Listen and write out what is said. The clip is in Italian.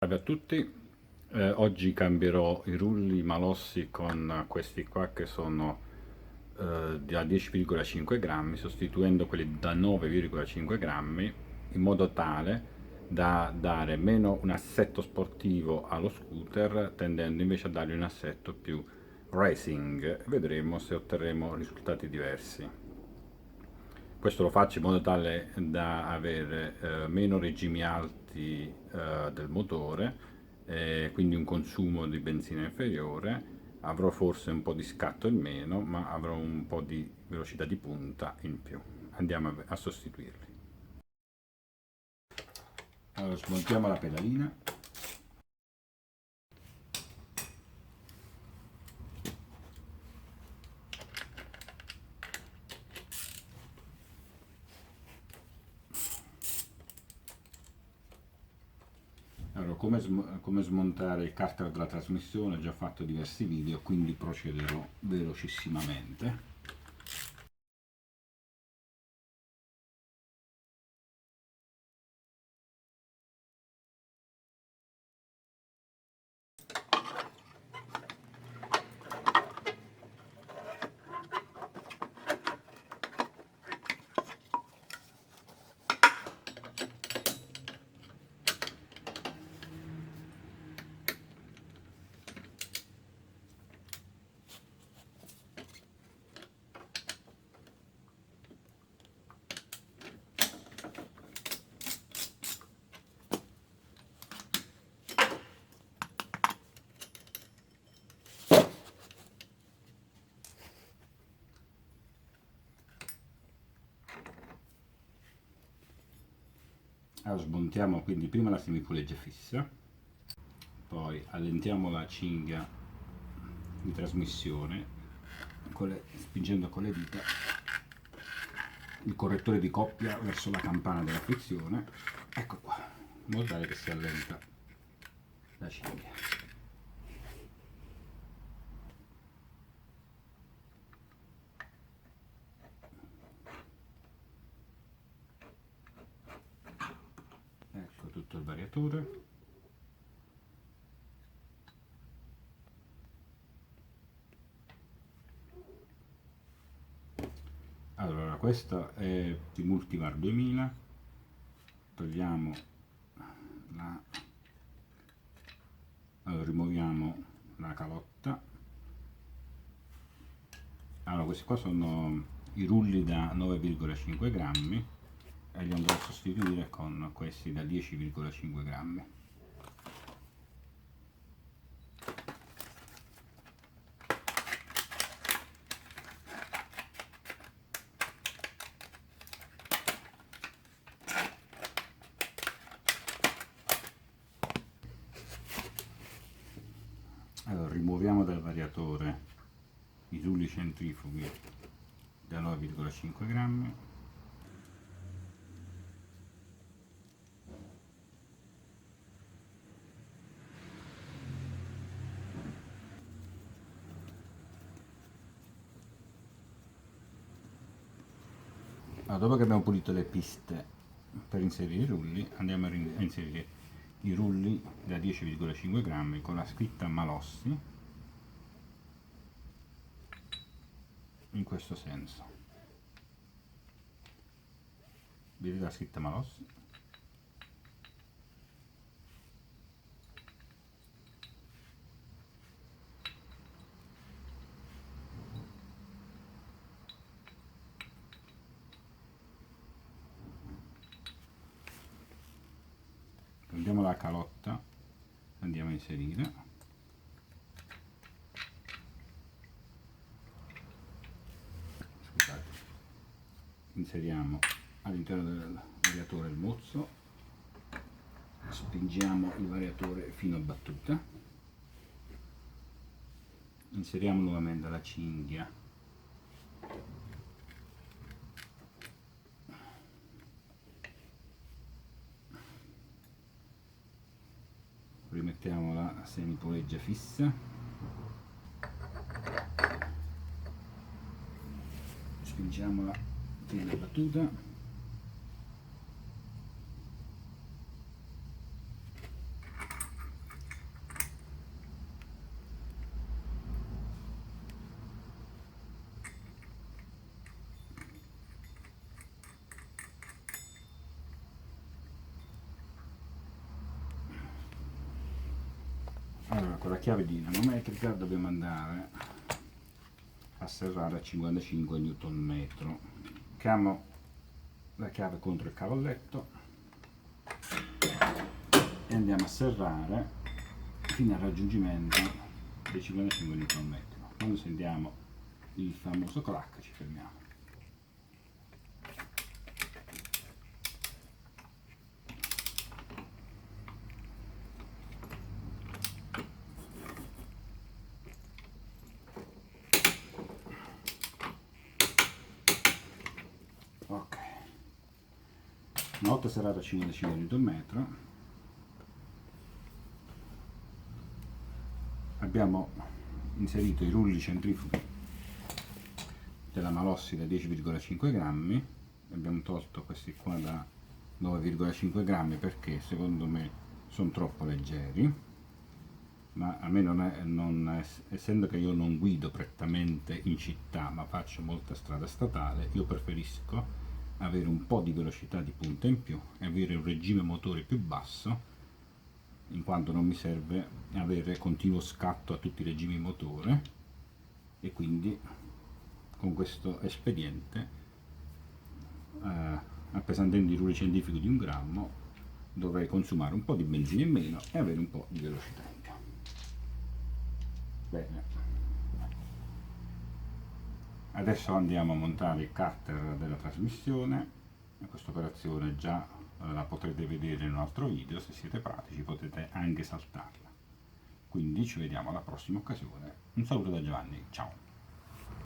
Salve a tutti, oggi cambierò i rulli malossi con questi qua che sono da 10,5 grammi, sostituendo quelli da 9,5 grammi in modo tale da dare meno un assetto sportivo allo scooter, tendendo invece a dargli un assetto più racing. Vedremo se otterremo risultati diversi. Questo lo faccio in modo tale da avere meno regimi alti del motore, quindi un consumo di benzina inferiore, avrò forse un po' di scatto in meno, ma avrò un po' di velocità di punta in più. Andiamo a sostituirli. Allora, smontiamo la pedalina. Allora, come smontare il carter della trasmissione, ho già fatto diversi video, quindi procederò velocissimamente. Allora, smontiamo quindi prima la semipuleggia fissa, poi allentiamo la cinghia di trasmissione spingendo con le dita il correttore di coppia verso la campana della frizione. Ecco qua, in modo tale che si allenta la cinghia. Ecco tutto il variatore. Allora, questa è di Multivar 2000, togliamo la... Allora, rimuoviamo la calotta. Allora, questi qua sono i rulli da 9,5 grammi e li andrò a sostituire con questi da 10,5 grammi. Allora, rimuoviamo dal variatore i rulli centrifughi da 9,5 grammi. Allora, dopo che abbiamo pulito le piste per inserire i rulli, andiamo a inserire i rulli da 10,5 grammi con la scritta Malossi in questo senso. Vedete la scritta Malossi? Prendiamo la calotta, andiamo a inserire. Scusate. Inseriamo all'interno del variatore il mozzo, spingiamo il variatore fino a battuta, inseriamo nuovamente la cinghia, rimettiamo la semipoleggia fissa, spingiamola fino a battuta, Allora, con la chiave dinamometrica dobbiamo andare a serrare a 55 Nm. Chiamo la chiave contro il cavalletto e andiamo a serrare fino al raggiungimento dei 55 Nm. Quando sentiamo il famoso clac ci fermiamo. Ok, una volta serrato a 55 Nm abbiamo inserito i rulli centrifughi della Malossi da 10,5 grammi, abbiamo tolto questi qua da 9,5 grammi perché secondo me sono troppo leggeri, ma a me essendo che io non guido prettamente in città ma faccio molta strada statale, io preferisco avere un po' di velocità di punta in più e avere un regime motore più basso, in quanto non mi serve avere continuo scatto a tutti i regimi motore, e quindi con questo espediente, appesantendo i rulli centrifughi di 1 grammo, dovrei consumare un po' di benzina in meno e avere un po' di velocità in più. Bene, adesso andiamo a montare il carter della trasmissione. Questa operazione già la potrete vedere in un altro video, se siete pratici potete anche saltarla. Quindi ci vediamo alla prossima occasione. Un saluto da Giovanni, ciao!